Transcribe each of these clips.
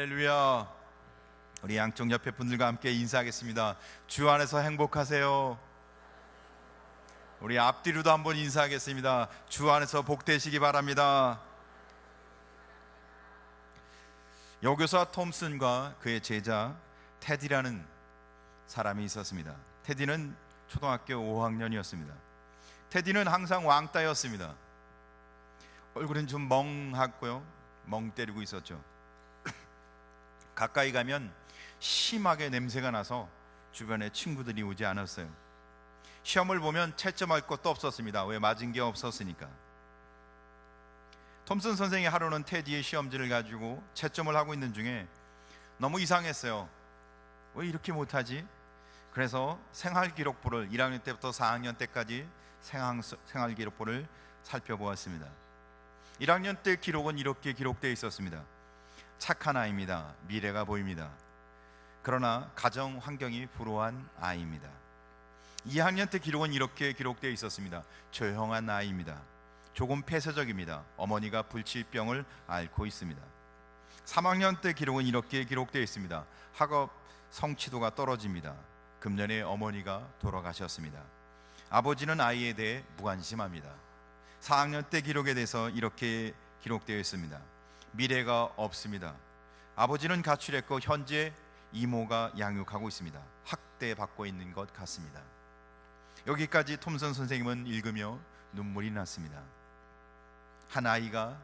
할렐루야. 우리 양쪽 옆에 분들과 함께 인사하겠습니다. 주 안에서 행복하세요. 우리 앞뒤로도 한번 인사하겠습니다. 주 안에서 복되시기 바랍니다. 여교사 톰슨과 그의 제자 테디라는 사람이 있었습니다. 테디는 초등학교 5학년이었습니다. 테디는 항상 왕따였습니다. 얼굴은 좀 멍하고요, 멍 때리고 있었죠. 가까이 가면 심하게 냄새가 나서 주변에 친구들이 오지 않았어요. 시험을 보면 채점할 것도 없었습니다. 왜? 맞은 게 없었으니까. 톰슨 선생이 하루는 테디의 시험지를 가지고 채점을 하고 있는 중에 너무 이상했어요. 왜 이렇게 못하지? 그래서 생활기록부를 1학년 때부터 4학년 때까지 생활기록부를 살펴보았습니다. 1학년 때 기록은 이렇게 기록되어 있었습니다. 착한 아이입니다. 미래가 보입니다. 그러나 가정 환경이 불우한 아이입니다. 2학년 때 기록은 이렇게 기록되어 있었습니다. 조용한 아이입니다. 조금 폐쇄적입니다. 어머니가 불치병을 앓고 있습니다. 3학년 때 기록은 이렇게 기록되어 있습니다. 학업 성취도가 떨어집니다. 금년에 어머니가 돌아가셨습니다. 아버지는 아이에 대해 무관심합니다. 4학년 때 기록에 대해서 이렇게 기록되어 있습니다. 미래가 없습니다. 아버지는 가출했고 현재 이모가 양육하고 있습니다. 학대받고 있는 것 같습니다. 여기까지 톰슨 선생님은 읽으며 눈물이 났습니다. 한 아이가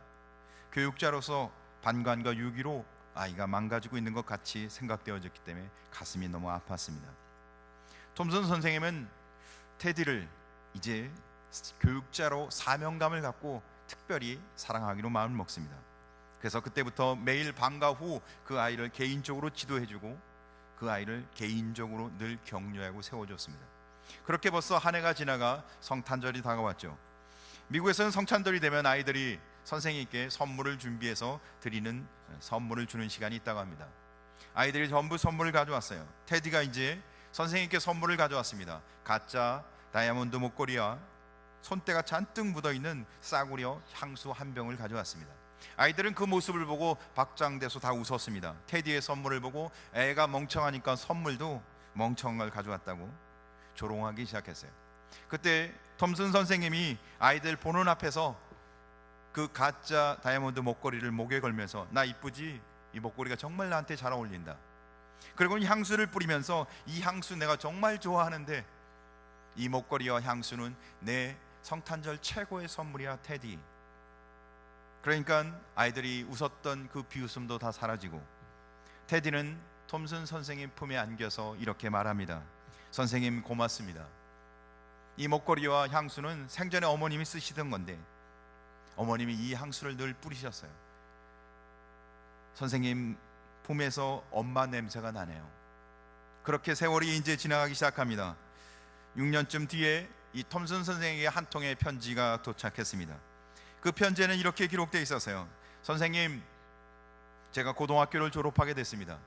교육자로서 반관과 유기로 아이가 망가지고 있는 것 같이 생각되어졌기 때문에 가슴이 너무 아팠습니다. 톰슨 선생님은 테디를 이제 교육자로 사명감을 갖고 특별히 사랑하기로 마음을 먹습니다. 그래서 그때부터 매일 방과 후 그 아이를 개인적으로 지도해주고 그 아이를 개인적으로 늘 격려하고 세워줬습니다. 그렇게 벌써 한 해가 지나가 성탄절이 다가왔죠. 미국에서는 성탄절이 되면 아이들이 선생님께 선물을 준비해서 드리는, 선물을 주는 시간이 있다고 합니다. 아이들이 전부 선물을 가져왔어요. 테디가 이제 선생님께 선물을 가져왔습니다. 가짜 다이아몬드 목걸이와 손때가 잔뜩 묻어있는 싸구려 향수 한 병을 가져왔습니다. 아이들은 그 모습을 보고 박장대소 다 웃었습니다. 테디의 선물을 보고 애가 멍청하니까 선물도 멍청한 걸 가져왔다고 조롱하기 시작했어요. 그때 톰슨 선생님이 아이들 보는 앞에서 그 가짜 다이아몬드 목걸이를 목에 걸면서, 나 이쁘지? 이 목걸이가 정말 나한테 잘 어울린다. 그리고 향수를 뿌리면서, 이 향수 내가 정말 좋아하는데 이 목걸이와 향수는 내 성탄절 최고의 선물이야, 테디. 그러니까 아이들이 웃었던 그 비웃음도 다 사라지고 테디는 톰슨 선생님 품에 안겨서 이렇게 말합니다. 선생님 고맙습니다. 이 목걸이와 향수는 생전에 어머님이 쓰시던 건데 어머님이 이 향수를 늘 뿌리셨어요. 선생님 품에서 엄마 냄새가 나네요. 그렇게 세월이 이제 지나가기 시작합니다. 6년쯤 뒤에 이 톰슨 선생에게 한 통의 편지가 도착했습니다. 그 편지에는 이렇게 기록되어 있었어요. 선생님, 제가 고등학교를 졸업하게 됐습니다.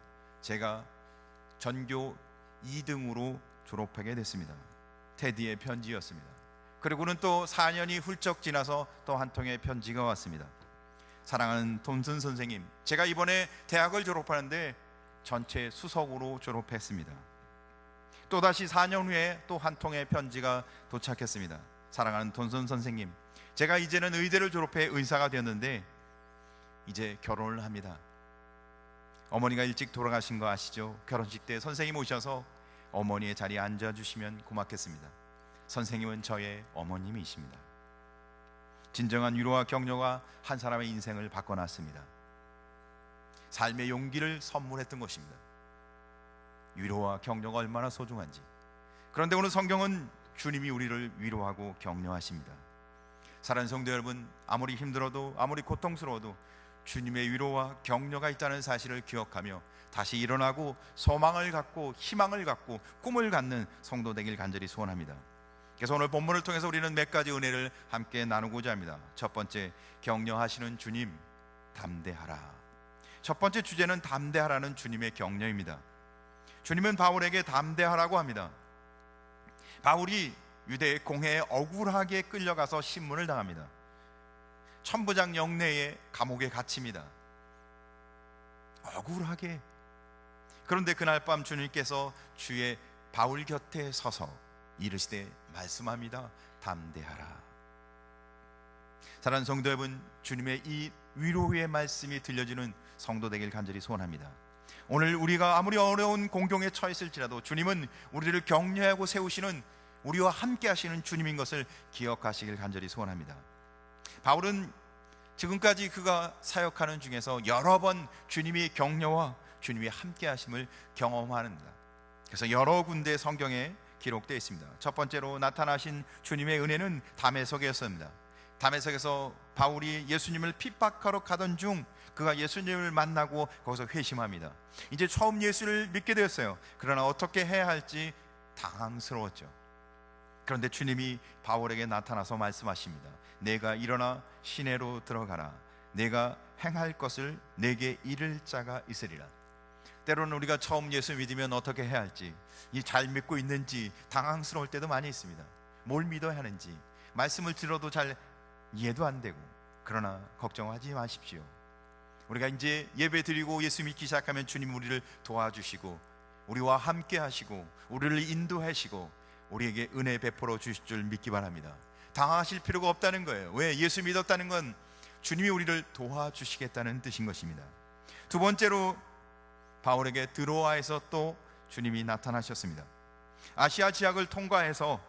제가 전교 2등으로 졸업하게 됐습니다. 테디의 편지였습니다. 그리고는 또 4년이 훌쩍 지나서 또 한 통의 편지가 왔습니다. 사랑하는 톰슨 선생님, 제가 이번에 대학을 졸업하는데 전체 수석으로 졸업했습니다. 또다시 4년 후에 또 한 통의 편지가 도착했습니다. 사랑하는 톰슨 선생님, 제가 이제는 의대를 졸업해 의사가 되었는데 이제 결혼을 합니다. 어머니가 일찍 돌아가신 거 아시죠? 결혼식 때 선생님 오셔서 어머니의 자리에 앉아주시면 고맙겠습니다. 선생님은 저의 어머님이십니다. 진정한 위로와 격려가 한 사람의 인생을 바꿔놨습니다. 삶의 용기를 선물했던 것입니다. 위로와 격려가 얼마나 소중한지. 그런데 오늘 성경은 주님이 우리를 위로하고 격려하십니다. 사랑하는 성도 여러분, 아무리 힘들어도 아무리 고통스러워도 주님의 위로와 격려가 있다는 사실을 기억하며 다시 일어나고 소망을 갖고 희망을 갖고 꿈을 갖는 성도 되길 간절히 소원합니다. 그래서 오늘 본문을 통해서 우리는 몇 가지 은혜를 함께 나누고자 합니다. 첫 번째, 격려하시는 주님, 담대하라. 첫 번째 주제는 담대하라는 주님의 격려입니다. 주님은 바울에게 담대하라고 합니다. 바울이 유대 공회에 억울하게 끌려가서 신문을 당합니다. 천부장 영내에 감옥에 갇힙니다. 억울하게. 그런데 그날 밤 주님께서 주의 바울 곁에 서서 이르시되 말씀합니다. 담대하라. 사랑하는 성도 여러분, 주님의 이 위로의 말씀이 들려지는 성도 되길 간절히 소원합니다. 오늘 우리가 아무리 어려운 공경에 처했을지라도 주님은 우리를 격려하고 세우시는, 우리와 함께 하시는 주님인 것을 기억하시길 간절히 소원합니다. 바울은 지금까지 그가 사역하는 중에서 여러 번 주님의 격려와 주님이 함께 하심을 경험합니다. 그래서 여러 군데 성경에 기록되어 있습니다. 첫 번째로 나타나신 주님의 은혜는 다메섹이었습니다. 다메섹에서 바울이 예수님을 핍박하러 가던 중 그가 예수님을 만나고 거기서 회심합니다. 이제 처음 예수를 믿게 되었어요. 그러나 어떻게 해야 할지 당황스러웠죠. 그런데 주님이 바울에게 나타나서 말씀하십니다. 내가 일어나 시내로 들어가라. 내가 행할 것을 내게 이를 자가 있으리라. 때로는 우리가 처음 예수 믿으면 어떻게 해야 할지, 잘 믿고 있는지 당황스러울 때도 많이 있습니다. 뭘 믿어야 하는지 말씀을 들어도 잘 이해도 안 되고. 그러나 걱정하지 마십시오. 우리가 이제 예배 드리고 예수 믿기 시작하면 주님 우리를 도와주시고 우리와 함께 하시고 우리를 인도하시고 우리에게 은혜 베풀어 주실 줄 믿기 바랍니다. 당하실 필요가 없다는 거예요. 왜? 예수 믿었다는 건 주님이 우리를 도와주시겠다는 뜻인 것입니다. 두 번째로 바울에게 드로아에서 또 주님이 나타나셨습니다. 아시아 지역을 통과해서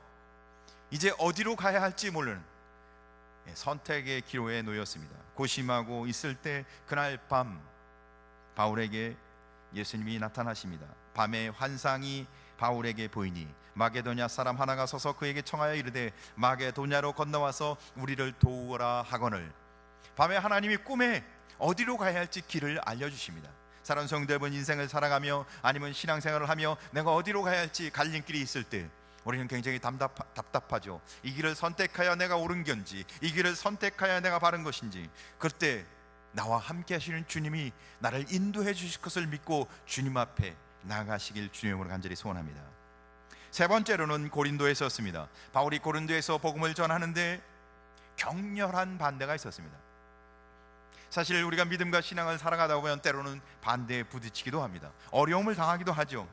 이제 어디로 가야 할지 모르는 선택의 기로에 놓였습니다. 고심하고 있을 때 그날 밤 바울에게 예수님이 나타나십니다. 밤에 환상이 바울에게 보이니 마게도냐 사람 하나가 서서 그에게 청하여 이르되 마게도냐로 건너와서 우리를 도우라 하거늘. 밤에 하나님이 꿈에 어디로 가야 할지 길을 알려주십니다. 사랑하는 성도 여러분, 인생을 살아가며 아니면 신앙생활을 하며 내가 어디로 가야 할지 갈림길이 있을 때 우리는 굉장히 답답하죠. 이 길을 선택하여 내가 옳은 건지, 이 길을 선택하여 내가 바른 것인지. 그때 나와 함께 하시는 주님이 나를 인도해 주실 것을 믿고 주님 앞에 나가시길 주님으로 간절히 소원합니다. 세 번째로는 고린도에 있었습니다. 바울이 고린도에서 복음을 전하는데 격렬한 반대가 있었습니다. 사실 우리가 믿음과 신앙을 살아가다 보면 때로는 반대에 부딪히기도 합니다. 어려움을 당하기도 하죠.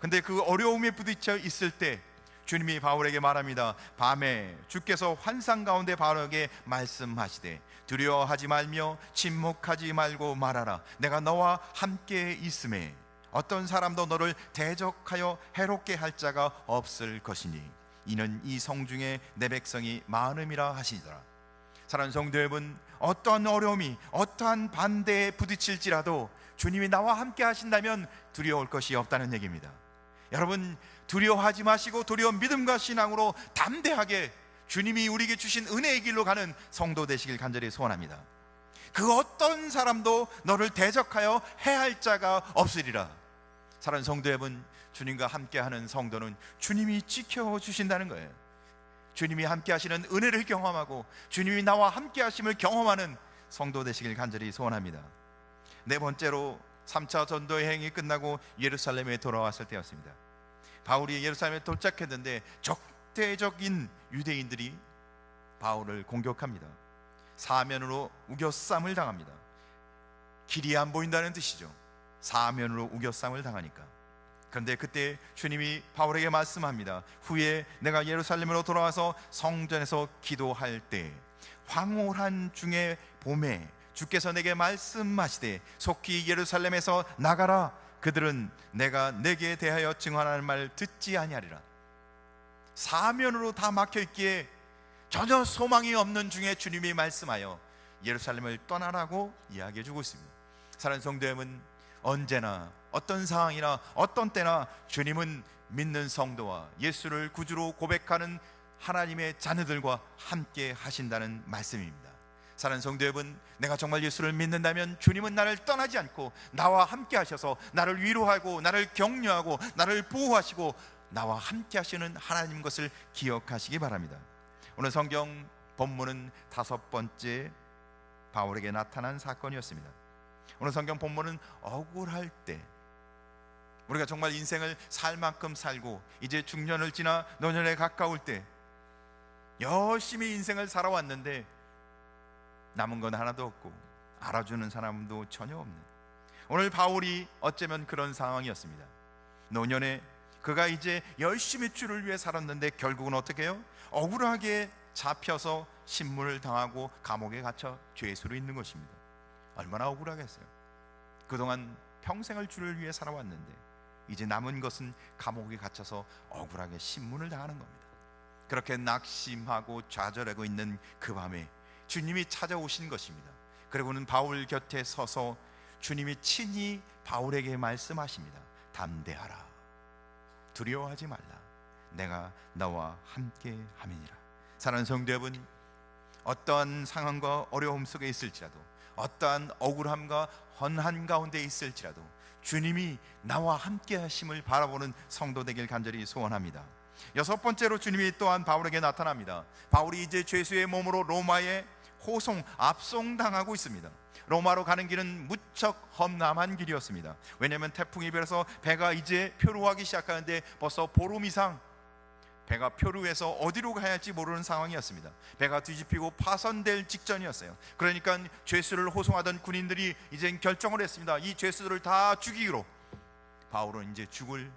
근데 그 어려움에 부딪혀 있을 때 주님이 바울에게 말합니다. 밤에 주께서 환상 가운데 바울에게 말씀하시되 두려워하지 말며 침묵하지 말고 말하라. 내가 너와 함께 있음에 어떤 사람도 너를 대적하여 해롭게 할 자가 없을 것이니 이는 이 성중에 내 백성이 많음이라 하시더라. 사랑하는 성도 여러분, 어떠한 어려움이 어떠한 반대에 부딪힐지라도 주님이 나와 함께 하신다면 두려울 것이 없다는 얘기입니다. 여러분, 두려워하지 마시고 도리어 믿음과 신앙으로 담대하게 주님이 우리에게 주신 은혜의 길로 가는 성도 되시길 간절히 소원합니다. 그 어떤 사람도 너를 대적하여 해할 자가 없으리라. 사랑하는 성도 여러분, 주님과 함께하는 성도는 주님이 지켜주신다는 거예요. 주님이 함께 하시는 은혜를 경험하고 주님이 나와 함께 하심을 경험하는 성도 되시길 간절히 소원합니다. 네 번째로 3차 전도 여행이 끝나고 예루살렘에 돌아왔을 때였습니다. 바울이 예루살렘에 도착했는데 적대적인 유대인들이 바울을 공격합니다. 사면으로 우겨쌈을 당합니다. 길이 안 보인다는 뜻이죠. 사면으로 우겨쌈을 당하니까. 그런데 그때 주님이 바울에게 말씀합니다. 후에 내가 예루살렘으로 돌아와서 성전에서 기도할 때 황홀한 중에 봄에 주께서 내게 말씀하시되 속히 예루살렘에서 나가라. 그들은 내가 내게 대하여 증언하는 말 듣지 아니하리라. 사면으로 다 막혀있기에 전혀 소망이 없는 중에 주님이 말씀하여 예루살렘을 떠나라고 이야기해 주고 있습니다. 사랑하는 성도 여러분, 언제나 어떤 상황이나 어떤 때나 주님은 믿는 성도와 예수를 구주로 고백하는 하나님의 자녀들과 함께 하신다는 말씀입니다. 사랑하는 성도 여러분, 내가 정말 예수를 믿는다면 주님은 나를 떠나지 않고 나와 함께 하셔서 나를 위로하고 나를 격려하고 나를 보호하시고 나와 함께 하시는 하나님 것을 기억하시기 바랍니다. 오늘 성경 본문은 5번째 바울에게 나타난 사건이었습니다. 오늘 성경 본문은 억울할 때, 우리가 정말 인생을 살 만큼 살고 이제 중년을 지나 노년에 가까울 때 열심히 인생을 살아왔는데 남은 건 하나도 없고 알아주는 사람도 전혀 없는, 오늘 바울이 어쩌면 그런 상황이었습니다. 노년에 그가 이제 열심히 주를 위해 살았는데 결국은 어떻게 해요? 억울하게 잡혀서 신문을 당하고 감옥에 갇혀 죄수로 있는 것입니다. 얼마나 억울하겠어요. 그동안 평생을 주를 위해 살아왔는데 이제 남은 것은 감옥에 갇혀서 억울하게 신문을 당하는 겁니다. 그렇게 낙심하고 좌절하고 있는 그 밤에 주님이 찾아오신 것입니다. 그리고는 바울 곁에 서서 주님이 친히 바울에게 말씀하십니다. 담대하라, 두려워하지 말라, 내가 너와 함께 함이니라. 사랑하는 성도 여러분, 어떠한 상황과 어려움 속에 있을지라도, 어떠한 억울함과 헌한 가운데 있을지라도 주님이 나와 함께 하심을 바라보는 성도 되길 간절히 소원합니다. 여섯 번째로 주님이 또한 바울에게 나타납니다. 바울이 이제 죄수의 몸으로 로마에 압송당하고 있습니다. 로마로 가는 길은 무척 험난한 길이었습니다. 왜냐하면 태풍이 불어서 배가 이제 표류하기 시작하는데 벌써 보름 이상 배가 표류해서 어디로 가야 할지 모르는 상황이었습니다. 배가 뒤집히고 파손될 직전이었어요. 그러니까 죄수를 호송하던 군인들이 이제 결정을 했습니다. 이 죄수들을 다 죽이기로. 바울은 이제 죽을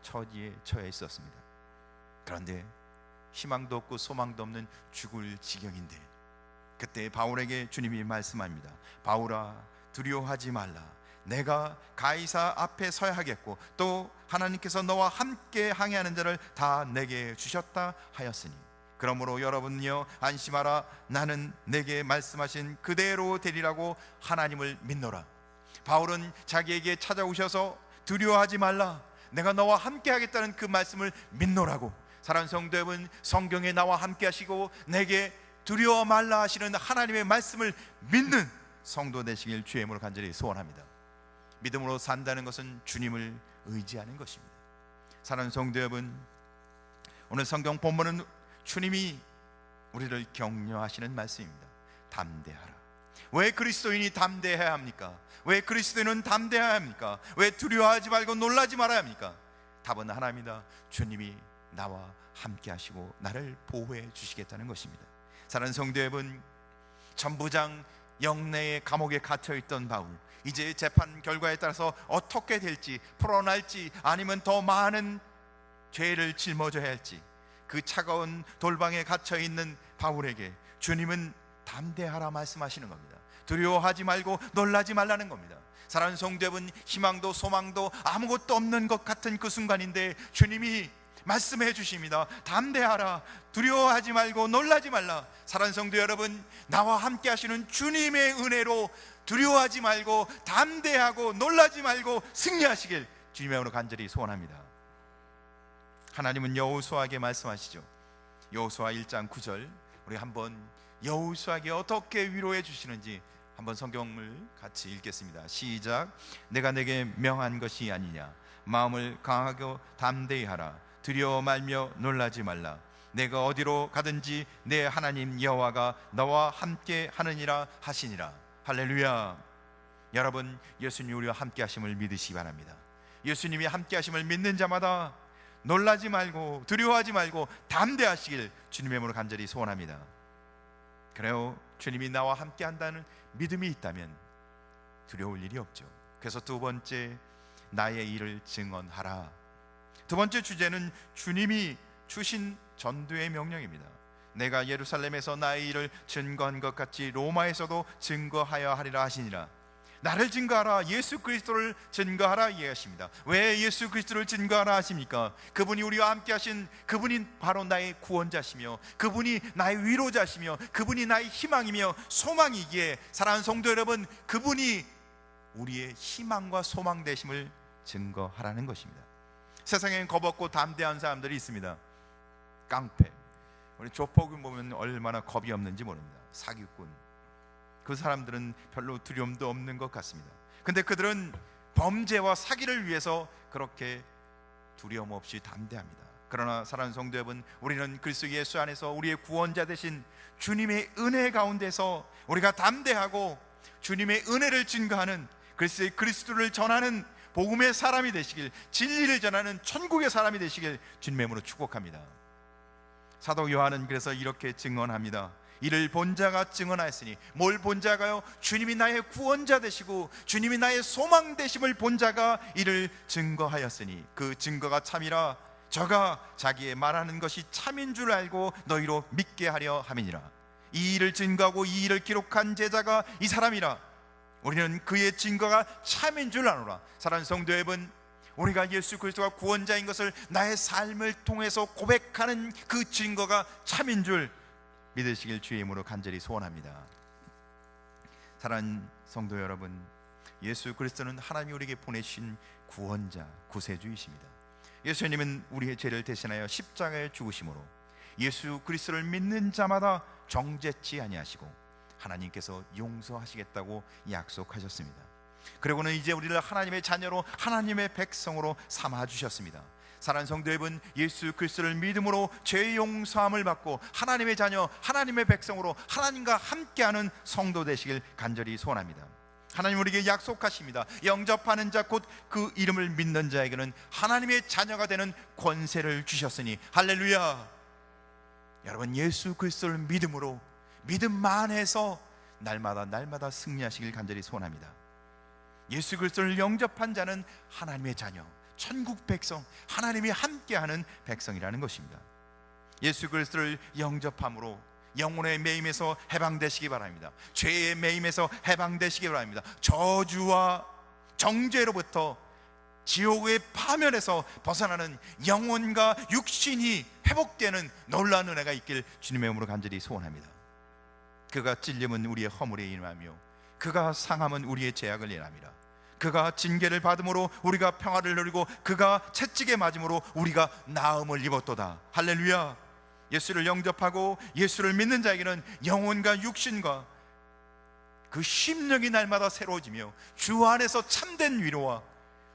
처지에 처해 있었습니다. 그런데 희망도 없고 소망도 없는 죽을 지경인데 그때 바울에게 주님이 말씀합니다. 바울아, 두려워하지 말라. 내가 가이사 앞에 서야 하겠고 또 하나님께서 너와 함께 항해하는 자를 다 내게 주셨다 하였으니 그러므로 여러분요 안심하라. 나는 내게 말씀하신 그대로 되리라고 하나님을 믿노라. 바울은 자기에게 찾아오셔서 두려워하지 말라, 내가 너와 함께 하겠다는 그 말씀을 믿노라고. 사랑하는 성도 여러분, 성경에 나와 함께 하시고 내게 두려워 말라 하시는 하나님의 말씀을 믿는 성도 되시길 주의 이름으로 간절히 소원합니다. 믿음으로 산다는 것은 주님을 의지하는 것입니다. 사랑하는 성도 여러분, 오늘 성경 본문은 주님이 우리를 격려하시는 말씀입니다. 담대하라. 왜 그리스도인이 담대해야 합니까? 왜 그리스도인은 담대해야 합니까? 왜 두려워하지 말고 놀라지 말아야 합니까? 답은 하나입니다. 주님이 나와 함께 하시고 나를 보호해 주시겠다는 것입니다. 사랑하는 성도 여러분, 전부장 영내의 감옥에 갇혀있던 바울, 이제 재판 결과에 따라서 어떻게 될지, 풀어날지 아니면 더 많은 죄를 짊어져야 할지 그 차가운 돌방에 갇혀있는 바울에게 주님은 담대하라 말씀하시는 겁니다. 두려워하지 말고 놀라지 말라는 겁니다. 사랑하는 성도 여러분, 희망도 소망도 아무것도 없는 것 같은 그 순간인데 주님이 말씀해 주십니다. 담대하라, 두려워하지 말고 놀라지 말라. 사랑하는 성도 여러분, 나와 함께 하시는 주님의 은혜로 두려워하지 말고 담대하고 놀라지 말고 승리하시길 주님의 이름으로 간절히 소원합니다. 하나님은 여호수아에게 말씀하시죠. 여호수아 1장 9절, 우리 한번 여호수아에게 어떻게 위로해 주시는지 한번 성경을 같이 읽겠습니다. 시작. 내가 내게 명한 것이 아니냐, 마음을 강하고 담대히 하라. 두려워 말며 놀라지 말라. 내가 어디로 가든지 내 하나님 여호와가 너와 함께 하느니라 하시니라. 할렐루야. 여러분, 예수님 우리와 함께 하심을 믿으시기 바랍니다. 예수님이 함께 하심을 믿는 자마다 놀라지 말고 두려워하지 말고 담대하시길 주님의 이름으로 간절히 소원합니다. 그래요, 주님이 나와 함께 한다는 믿음이 있다면 두려울 일이 없죠. 그래서 두 번째, 나의 일을 증언하라. 두 번째 주제는 주님이 주신 전도의 명령입니다. 내가 예루살렘에서 나의 일을 증거한 것 같이 로마에서도 증거하여 하리라 하시니라. 나를 증거하라, 예수 그리스도를 증거하라 이해하십니다. 왜 예수 그리스도를 증거하라 하십니까? 그분이 우리와 함께 하신 그분이 바로 나의 구원자시며 그분이 나의 위로자시며 그분이 나의 희망이며 소망이기에 사랑하는 성도 여러분, 그분이 우리의 희망과 소망 되심을 증거하라는 것입니다. 세상엔 겁없고 담대한 사람들이 있습니다. 깡패, 우리 조폭을 보면 얼마나 겁이 없는지 모릅니다. 사기꾼, 그 사람들은 별로 두려움도 없는 것 같습니다. 근데 그들은 범죄와 사기를 위해서 그렇게 두려움 없이 담대합니다. 그러나 사랑하는 성도 여러분, 우리는 그리스도 예수 안에서 우리의 구원자 되신 주님의 은혜 가운데서 우리가 담대하고 주님의 은혜를 증거하는 그리스도를 전하는 복음의 사람이 되시길, 진리를 전하는 천국의 사람이 되시길 주님의 이름으로 축복합니다. 사도 요한은 그래서 이렇게 증언합니다. 이를 본 자가 증언하였으니, 뭘 본 자가요? 주님이 나의 구원자 되시고 주님이 나의 소망 되심을 본 자가 이를 증거하였으니 그 증거가 참이라. 저가 자기의 말하는 것이 참인 줄 알고 너희로 믿게 하려 함이니라. 이 일을 증거하고 이 일을 기록한 제자가 이 사람이라. 우리는 그의 증거가 참인 줄 아노라. 사랑하는 성도 여러분, 우리가 예수 그리스도가 구원자인 것을 나의 삶을 통해서 고백하는 그 증거가 참인 줄 믿으시길 주의 이름으로 간절히 소원합니다. 사랑하는 성도 여러분, 예수 그리스도는 하나님이 우리에게 보내신 구원자, 구세주이십니다. 예수님은 우리의 죄를 대신하여 십자가에 죽으심으로 예수 그리스도를 믿는 자마다 정죄치 아니하시고 하나님께서 용서하시겠다고 약속하셨습니다. 그리고는 이제 우리를 하나님의 자녀로, 하나님의 백성으로 삼아주셨습니다. 사랑하는 성도 여러분, 예수 그리스도를 믿음으로 죄 용서함을 받고 하나님의 자녀, 하나님의 백성으로 하나님과 함께하는 성도 되시길 간절히 소원합니다. 하나님 우리에게 약속하십니다. 영접하는 자, 곧 그 이름을 믿는 자에게는 하나님의 자녀가 되는 권세를 주셨으니 할렐루야. 여러분, 예수 그리스도를 믿음으로, 믿음만 해서 날마다 승리하시길 간절히 소원합니다. 예수 그리스도를 영접한 자는 하나님의 자녀, 천국 백성, 하나님이 함께하는 백성이라는 것입니다. 예수 그리스도를 영접함으로 영혼의 매임에서 해방되시기 바랍니다. 죄의 매임에서 해방되시기 바랍니다. 저주와 정죄로부터, 지옥의 파멸에서 벗어나는 영혼과 육신이 회복되는 놀라운 은혜가 있길 주님의 이름으로 간절히 소원합니다. 그가 찔림은 우리의 허물에 인하며 그가 상함은 우리의 죄악을 인함이라. 그가 징계를 받음으로 우리가 평화를 누리고 그가 채찍에 맞음으로 우리가 나음을 입었도다. 할렐루야. 예수를 영접하고 예수를 믿는 자에게는 영혼과 육신과 그 심령이 날마다 새로워지며 주 안에서 참된 위로와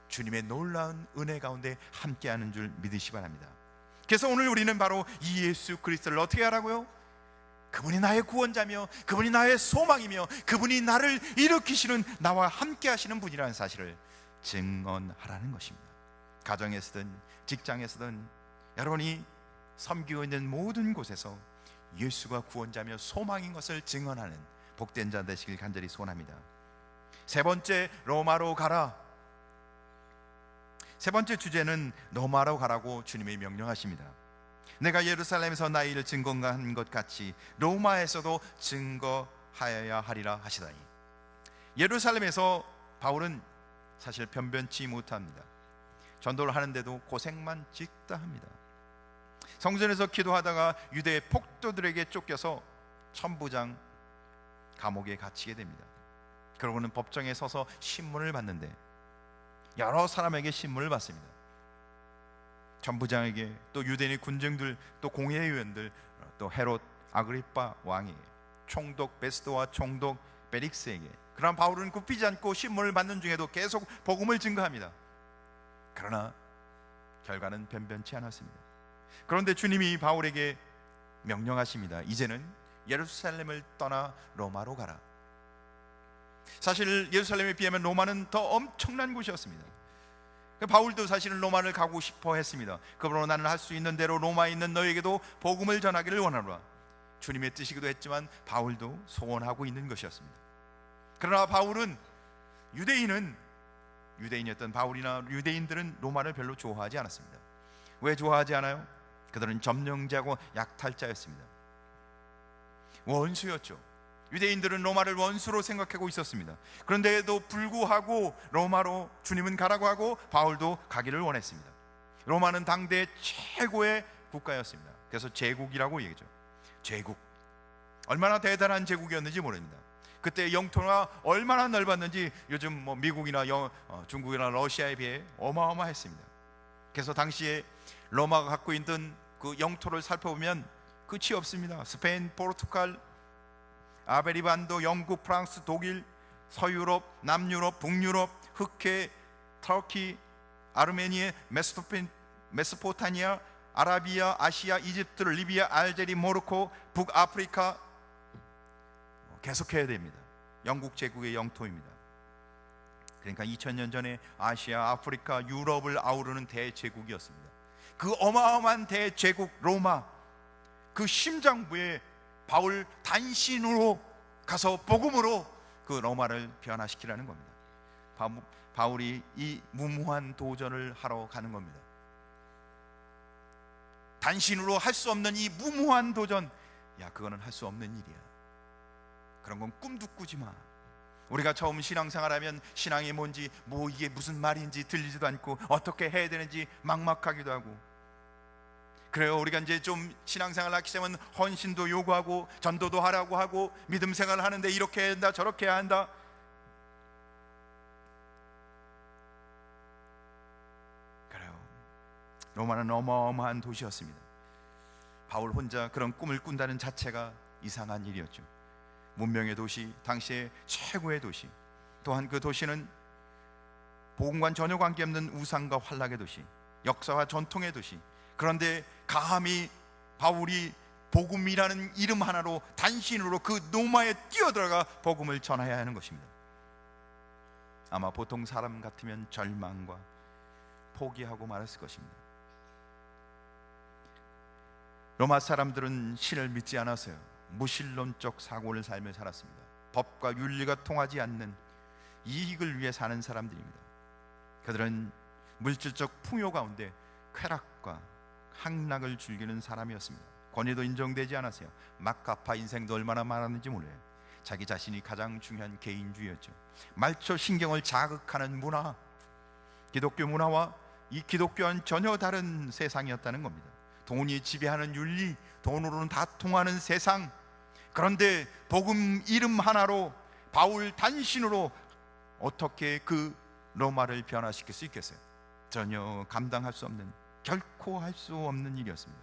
주님의 놀라운 은혜 가운데 함께하는 줄 믿으시기 바랍니다. 그래서 오늘 우리는 바로 이 예수 그리스도를 어떻게 하라고요? 그분이 나의 구원자며 그분이 나의 소망이며 그분이 나를 일으키시는, 나와 함께 하시는 분이라는 사실을 증언하라는 것입니다. 가정에서든 직장에서든 여러분이 섬기고 있는 모든 곳에서 예수가 구원자며 소망인 것을 증언하는 복된 자 되시길 간절히 소원합니다. 세 번째, 로마로 가라. 세 번째 주제는 로마로 가라고 주님이 명령하십니다. 내가 예루살렘에서 나의 일을 증거한 것 같이 로마에서도 증거하여야 하리라 하시다니. 예루살렘에서 바울은 사실 변변치 못합니다. 전도를 하는데도 고생만 짓다 합니다. 성전에서 기도하다가 유대 폭도들에게 쫓겨서 천부장 감옥에 갇히게 됩니다. 그러고는 법정에 서서 신문을 받는데 여러 사람에게 신문을 받습니다. 천부장에게, 또 유대인의 군중들, 또 공회의원들, 또 헤롯 아그리파 왕에게, 총독 베스도와 총독 베릭스에게. 그러나 바울은 굽히지 않고 신문을 받는 중에도 계속 복음을 증거합니다. 그러나 결과는 변변치 않았습니다. 그런데 주님이 바울에게 명령하십니다. 이제는 예루살렘을 떠나 로마로 가라. 사실 예루살렘에 비하면 로마는 더 엄청난 곳이었습니다. 바울도 사실은 로마를 가고 싶어 했습니다. 그러므로 나는 할 수 있는 대로 로마에 있는 너에게도 복음을 전하기를 원하노라. 주님의 뜻이기도 했지만 바울도 소원하고 있는 것이었습니다. 그러나 바울은, 유대인이었던 바울이나 유대인들은 로마를 별로 좋아하지 않았습니다. 왜 좋아하지 않아요? 그들은 점령자고 약탈자였습니다. 원수였죠. 유대인들은 로마를 원수로 생각하고 있었습니다. 그런데도 불구하고 로마로 주님은 가라고 하고 바울도 가기를 원했습니다. 로마는 당대 최고의 국가였습니다. 그래서 제국이라고 얘기죠. 제국, 얼마나 대단한 제국이었는지 모릅니다. 그때 영토가 얼마나 넓었는지 요즘 미국이나 중국이나 러시아에 비해 어마어마했습니다. 그래서 당시에 로마가 갖고 있던 그 영토를 살펴보면 끝이 없습니다. 스페인, 포르투갈, 아베리반도, 영국, 프랑스, 독일, 서유럽, 남유럽, 북유럽, 흑해, 터키, 아르메니아, 메소포타미아, 아라비아, 아시아, 이집트, 리비아, 알제리, 모로코, 북아프리카, 계속해야 됩니다. 영국 제국의 영토입니다. 그러니까 2000년 전에 아시아, 아프리카, 유럽을 아우르는 대제국이었습니다. 그 어마어마한 대제국 로마, 그 심장부에 바울 단신으로 가서 복음으로 그 로마를 변화시키라는 겁니다. 바울이 이 무모한 도전을 하러 가는 겁니다. 단신으로 할 수 없는 이 무모한 도전, 그거는 할 수 없는 일이야. 그런 건 꿈도 꾸지 마. 우리가 처음 신앙생활하면 신앙이 뭔지, 이게 무슨 말인지 들리지도 않고 어떻게 해야 되는지 막막하기도 하고 그래요. 우리가 이제 좀 신앙생활을 하기 시작하면 헌신도 요구하고 전도도 하라고 하고 믿음 생활을 하는데 이렇게 해야 한다, 저렇게 해야 한다. 그래요. 로마는 어마어마한 도시였습니다. 바울 혼자 그런 꿈을 꾼다는 자체가 이상한 일이었죠. 문명의 도시, 당시의 최고의 도시, 또한 그 도시는 복음과는 전혀 관계없는 우상과 환락의 도시, 역사와 전통의 도시. 그런데 감히 바울이 복음이라는 이름 하나로 단신으로 그 로마에 뛰어들어가 복음을 전해야 하는 것입니다. 아마 보통 사람 같으면 절망과 포기하고 말았을 것입니다. 로마 사람들은 신을 믿지 않았어요. 무신론적 사고를 살며 살았습니다. 법과 윤리가 통하지 않는 이익을 위해 사는 사람들입니다. 그들은 물질적 풍요 가운데 쾌락과 향락을 즐기는 사람이었습니다. 권위도 인정되지 않았어요. 막가파 인생도 얼마나 많았는지 몰라요. 자기 자신이 가장 중요한 개인주의였죠. 말초 신경을 자극하는 문화, 기독교 문화와 이 기독교와는 전혀 다른 세상이었다는 겁니다. 돈이 지배하는 윤리, 돈으로는 다 통하는 세상. 그런데 복음 이름 하나로, 바울 단신으로 어떻게 그 로마를 변화시킬 수 있겠어요? 전혀 감당할 수 없는, 결코 할 수 없는 일이었습니다.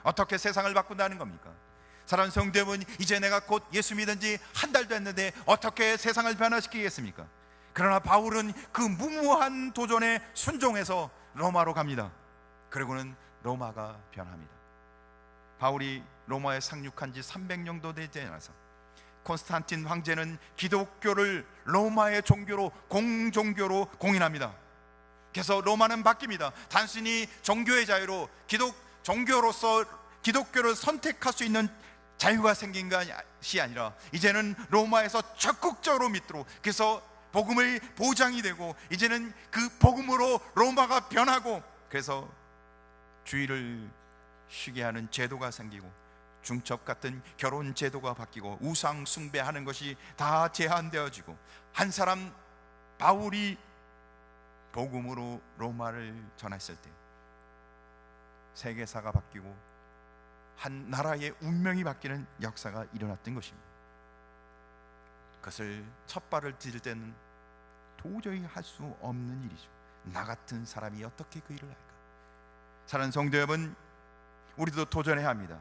어떻게 세상을 바꾼다는 겁니까? 사랑하는 성도 여러분, 이제 내가 곧 예수 믿은 지 한 달도 했는데 어떻게 세상을 변화시키겠습니까? 그러나 바울은 그 무모한 도전에 순종해서 로마로 갑니다. 그리고는 로마가 변합니다. 바울이 로마에 상륙한 지 300년도 되지 않아서 콘스탄틴 황제는 기독교를 로마의 종교로, 공종교로 공인합니다. 그래서 로마는 바뀝니다. 단순히 종교의 자유로, 종교로서 기독교를 선택할 수 있는 자유가 생긴 것이 아니라 이제는 로마에서 적극적으로 믿도록, 그래서 복음의 보장이 되고 이제는 그 복음으로 로마가 변하고, 그래서 주의를 쉬게 하는 제도가 생기고 중첩 같은 결혼 제도가 바뀌고 우상 숭배하는 것이 다 제한되어지고, 한 사람 바울이 복음으로 로마를 전했을 때 세계사가 바뀌고 한 나라의 운명이 바뀌는 역사가 일어났던 것입니다. 그것을 첫 발을 디딜 때는 도저히 할 수 없는 일이죠. 나 같은 사람이 어떻게 그 일을 할까? 사랑하는 성도 여러분, 우리도 도전해야 합니다.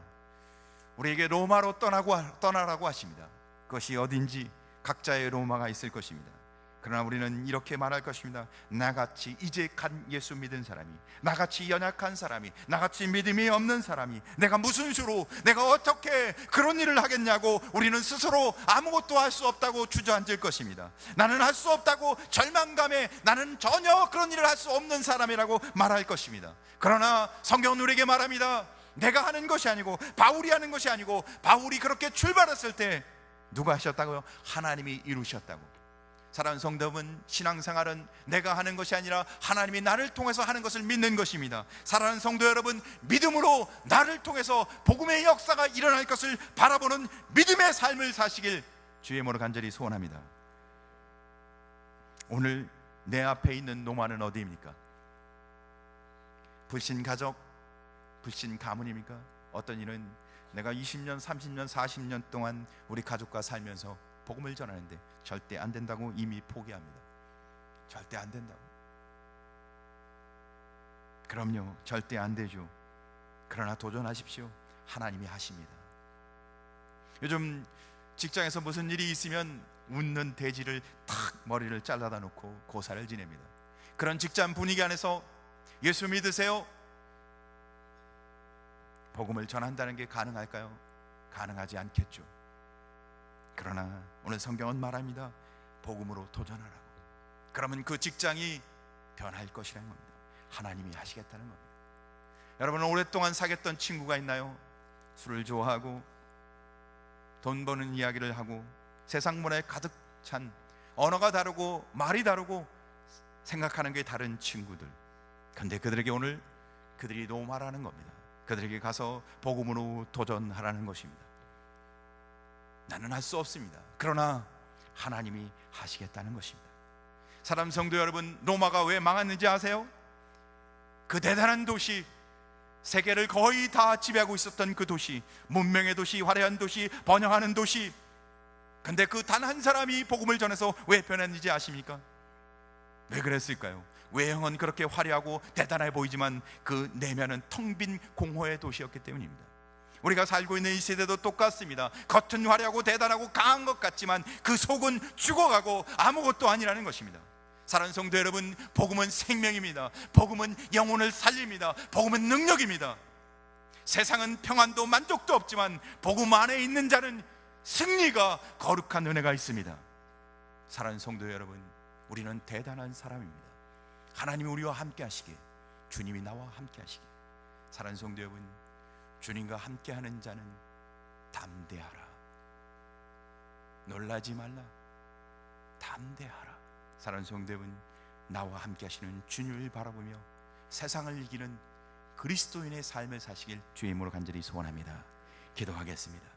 우리에게 로마로 떠나라고 하십니다. 그것이 어딘지 각자의 로마가 있을 것입니다. 그러나 우리는 이렇게 말할 것입니다. 나같이 이제 간 예수 믿은 사람이, 나같이 연약한 사람이, 나같이 믿음이 없는 사람이 내가 무슨 수로, 내가 어떻게 그런 일을 하겠냐고 우리는 스스로 아무것도 할 수 없다고 주저앉을 것입니다. 나는 할 수 없다고 절망감에 나는 전혀 그런 일을 할 수 없는 사람이라고 말할 것입니다. 그러나 성경은 우리에게 말합니다. 내가 하는 것이 아니고, 바울이 하는 것이 아니고, 바울이 그렇게 출발했을 때 누가 하셨다고요? 하나님이 이루셨다고. 사랑하는 성도분, 신앙생활은 내가 하는 것이 아니라 하나님이 나를 통해서 하는 것을 믿는 것입니다. 사랑하는 성도 여러분, 믿음으로 나를 통해서 복음의 역사가 일어날 것을 바라보는 믿음의 삶을 사시길 주의 이름으로 간절히 소원합니다. 오늘 내 앞에 있는 로마는 어디입니까? 불신 가족, 불신 가문입니까? 어떤 이는 내가 20년, 30년, 40년 동안 우리 가족과 살면서 복음을 전하는데 절대 안 된다고 이미 포기합니다. 절대 안 된다고. 그럼요, 절대 안 되죠. 그러나 도전하십시오. 하나님이 하십니다. 요즘 직장에서 무슨 일이 있으면 웃는 돼지를 탁 머리를 잘라다 놓고 고사를 지냅니다. 그런 직장 분위기 안에서 예수 믿으세요? 복음을 전한다는 게 가능할까요? 가능하지 않겠죠. 그러나 오늘 성경은 말합니다. 복음으로 도전하라고. 그러면 그 직장이 변할 것이라는 겁니다. 하나님이 하시겠다는 겁니다. 여러분은 오랫동안 사귀었던 친구가 있나요? 술을 좋아하고 돈 버는 이야기를 하고 세상 문화에 가득 찬, 언어가 다르고 말이 다르고 생각하는 게 다른 친구들. 근데 그들에게 오늘 그들이 노말하는 겁니다. 그들에게 가서 복음으로 도전하라는 것입니다. 나는 할 수 없습니다. 그러나 하나님이 하시겠다는 것입니다. 사람 성도 여러분, 로마가 왜 망했는지 아세요? 그 대단한 도시, 세계를 거의 다 지배하고 있었던 그 도시, 문명의 도시, 화려한 도시, 번영하는 도시. 근데 그 단 한 사람이 복음을 전해서 왜 변했는지 아십니까? 왜 그랬을까요? 외형은 그렇게 화려하고 대단해 보이지만 그 내면은 텅 빈 공허의 도시였기 때문입니다. 우리가 살고 있는 이 세대도 똑같습니다. 겉은 화려하고 대단하고 강한 것 같지만 그 속은 죽어가고 아무것도 아니라는 것입니다. 사랑하는 성도 여러분, 복음은 생명입니다. 복음은 영혼을 살립니다. 복음은 능력입니다. 세상은 평안도 만족도 없지만 복음 안에 있는 자는 승리가, 거룩한 은혜가 있습니다. 사랑하는 성도 여러분, 우리는 대단한 사람입니다. 하나님이 우리와 함께 하시기에, 주님이 나와 함께 하시기에, 사랑하는 성도 여러분, 주님과 함께하는 자는 담대하라. 놀라지 말라. 담대하라. 사랑하는 성도 여러분, 나와 함께 하시는 주님을 바라보며 세상을 이기는 그리스도인의 삶을 사시길 주의 이름으로 간절히 소원합니다. 기도하겠습니다.